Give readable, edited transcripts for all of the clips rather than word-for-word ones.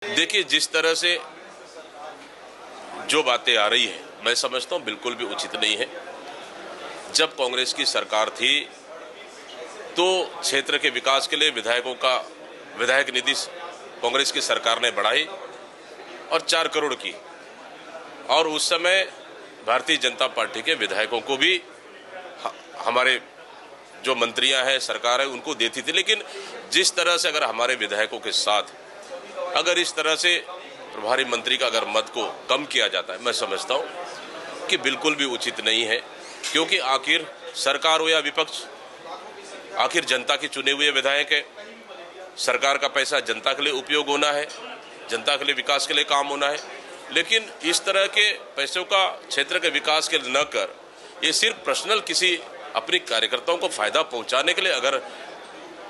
देखिए, जिस तरह से जो बातें आ रही है, मैं समझता हूँ बिल्कुल भी उचित नहीं है। जब कांग्रेस की सरकार थी तो क्षेत्र के विकास के लिए विधायक निधि कांग्रेस की सरकार ने बढ़ाई और 4 करोड़ की, और उस समय भारतीय जनता पार्टी के विधायकों को भी हमारे जो मंत्रियां हैं, सरकार है, उनको देती थी। लेकिन जिस तरह से अगर हमारे विधायकों के साथ अगर इस तरह से प्रभारी मंत्री का अगर मत को कम किया जाता है, मैं समझता हूं कि बिल्कुल भी उचित नहीं है। क्योंकि आखिर सरकार हो या विपक्ष, आखिर जनता के चुने हुए विधायक है। सरकार का पैसा जनता के लिए उपयोग होना है, जनता के लिए विकास के लिए काम होना है। लेकिन इस तरह के पैसों का क्षेत्र के विकास के लिए न कर, ये सिर्फ पर्सनल किसी अपने कार्यकर्ताओं को फायदा पहुंचाने के लिए अगर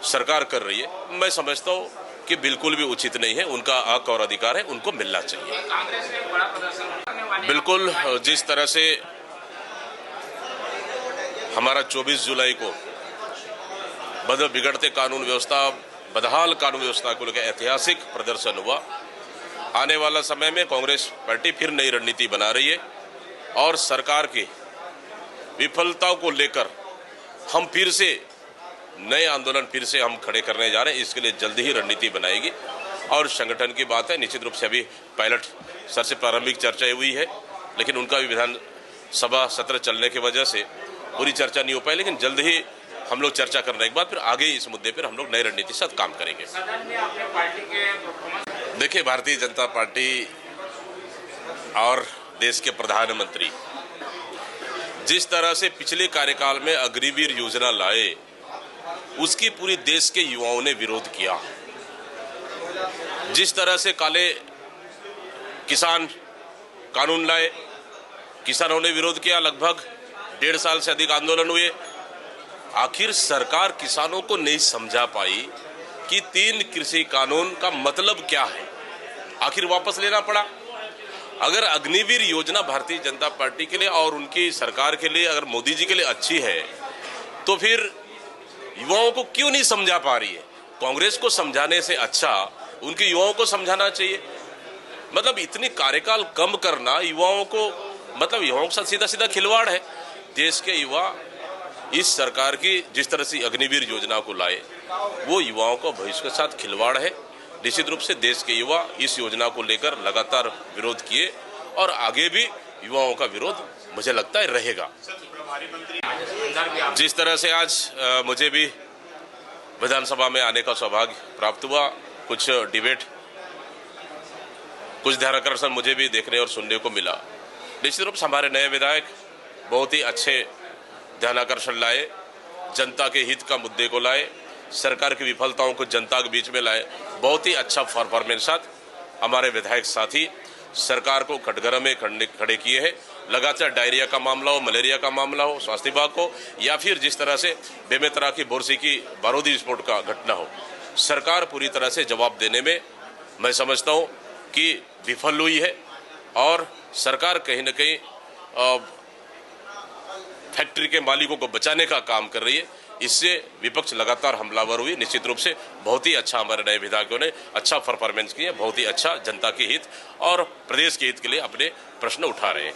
सरकार कर रही है, मैं समझता हूं कि बिल्कुल भी उचित नहीं है। उनका हक और अधिकार है, उनको मिलना चाहिए। कांग्रेस में बड़ा प्रदर्शन करने वाले बिल्कुल, जिस तरह से हमारा 24 जुलाई को बिगड़ते कानून व्यवस्था, बदहाल कानून व्यवस्था को लेकर ऐतिहासिक प्रदर्शन हुआ, आने वाला समय में कांग्रेस पार्टी फिर नई रणनीति बना रही है और सरकार की विफलताओं को लेकर हम फिर से नए आंदोलन फिर से हम खड़े करने जा रहे हैं। इसके लिए जल्दी ही रणनीति बनाएगी। और संगठन की बात है, निश्चित रूप से अभी पायलट स्तर से प्रारंभिक चर्चा हुई है, लेकिन उनका भी विधानसभा सत्र चलने की वजह से पूरी चर्चा नहीं हो पाई। लेकिन जल्द ही हम लोग चर्चा करने के बाद फिर आगे इस मुद्दे पर हम लोग नई रणनीति के साथ काम करेंगे। सदन में अपने पार्टी के परफॉर्मेंस, देखिए, भारतीय जनता पार्टी और देश के प्रधानमंत्री जिस तरह से पिछले कार्यकाल में अग्निवीर योजना लाए, उसकी पूरी देश के युवाओं ने विरोध किया। जिस तरह से काले किसान कानून लाए, किसानों ने विरोध किया, लगभग 1.5 साल से अधिक आंदोलन हुए। आखिर सरकार किसानों को नहीं समझा पाई कि 3 कृषि कानून का मतलब क्या है, आखिर वापस लेना पड़ा। अगर अग्निवीर योजना भारतीय जनता पार्टी के लिए और उनकी सरकार के लिए, अगर मोदी जी के लिए अच्छी है, तो फिर युवाओं को क्यों नहीं समझा पा रही है? कांग्रेस को समझाने से अच्छा उनके युवाओं को समझाना चाहिए। मतलब इतनी कार्यकाल कम करना युवाओं को, मतलब युवाओं के साथ सीधा सीधा खिलवाड़ है। देश के युवा इस सरकार की जिस तरह से अग्निवीर योजना को लाए, वो युवाओं को भविष्य के साथ खिलवाड़ है। निश्चित रूप से देश के युवा इस योजना को लेकर लगातार विरोध किए और आगे भी युवाओं का विरोध मुझे लगता है रहेगा। जिस तरह से आज मुझे भी विधानसभा में आने का सौभाग्य प्राप्त हुआ, कुछ डिबेट, कुछ ध्यानाकर्षण मुझे भी देखने और सुनने को मिला। निश्चित रूप से हमारे नए विधायक बहुत ही अच्छे ध्यानाकर्षण लाए, जनता के हित का मुद्दे को लाए, सरकार की विफलताओं को जनता के बीच में लाए। बहुत ही अच्छा परफॉर्मेंस साथ हमारे विधायक साथी सरकार को कटघरे में खड़े किए हैं। लगातार डायरिया का मामला हो, मलेरिया का मामला हो, स्वास्थ्य विभाग हो, या फिर जिस तरह से बेमेतरा की बोरसी की बारूदी विस्फोट का घटना हो, सरकार पूरी तरह से जवाब देने में मैं समझता हूं कि विफल हुई है। और सरकार कहीं न कहीं फैक्ट्री के मालिकों को बचाने का काम कर रही है। इससे विपक्ष लगातार हमलावर हुई। निश्चित रूप से बहुत ही अच्छा हमारे नए विधायकों ने अच्छा परफॉर्मेंस किया, बहुत ही अच्छा जनता के हित और प्रदेश के हित के लिए अपने प्रश्न उठा रहे हैं।